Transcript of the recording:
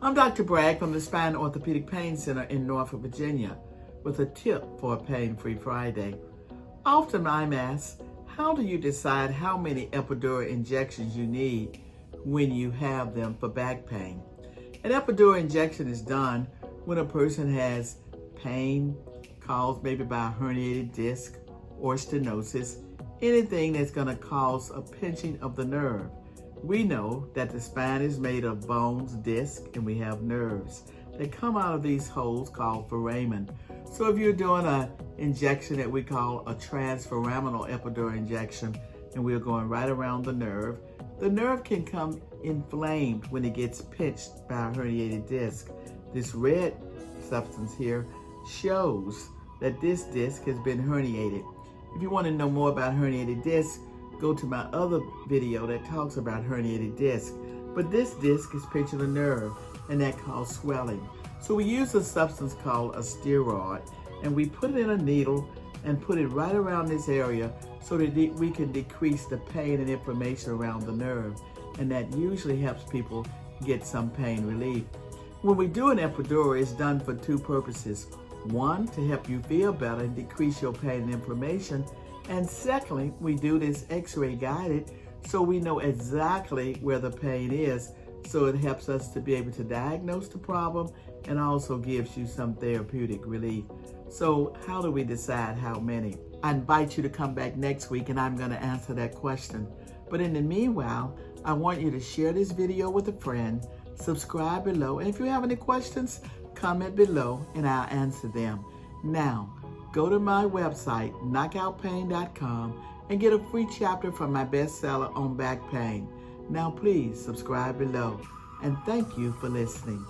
I'm Dr. Bragg from the Spine Orthopedic Pain Center in Norfolk, Virginia, with a tip for a pain-free Friday. Often I'm asked, how do you decide how many epidural injections you need when you have them for back pain? An epidural injection is done when a person has pain caused maybe by a herniated disc or stenosis, anything that's going to cause a pinching of the nerve. We know that the spine is made of bones, disc, and we have nerves that come out of these holes called foramen. So if you're doing an injection that we call a transforaminal epidural injection, and we're going right around the nerve can come inflamed when it gets pinched by a herniated disc. This red substance here shows that this disc has been herniated. If you want to know more about herniated discs, go to my other video that talks about herniated disc. But this disc is pinching a nerve, and that causes swelling. So we use a substance called a steroid, and we put it in a needle and put it right around this area so that we can decrease the pain and inflammation around the nerve. And that usually helps people get some pain relief. When we do an epidural, it's done for two purposes. One, to help you feel better and decrease your pain and inflammation. And secondly, we do this x-ray guided so we know exactly where the pain is. So it helps us to be able to diagnose the problem and also gives you some therapeutic relief. So how do we decide how many? I invite you to come back next week and I'm going to answer that question. But in the meanwhile, I want you to share this video with a friend, subscribe below, and if you have any questions, comment below and I'll answer them. Now, go to my website, KnockOutPain.com, and get a free chapter from my bestseller on back pain. Now please subscribe below, and thank you for listening.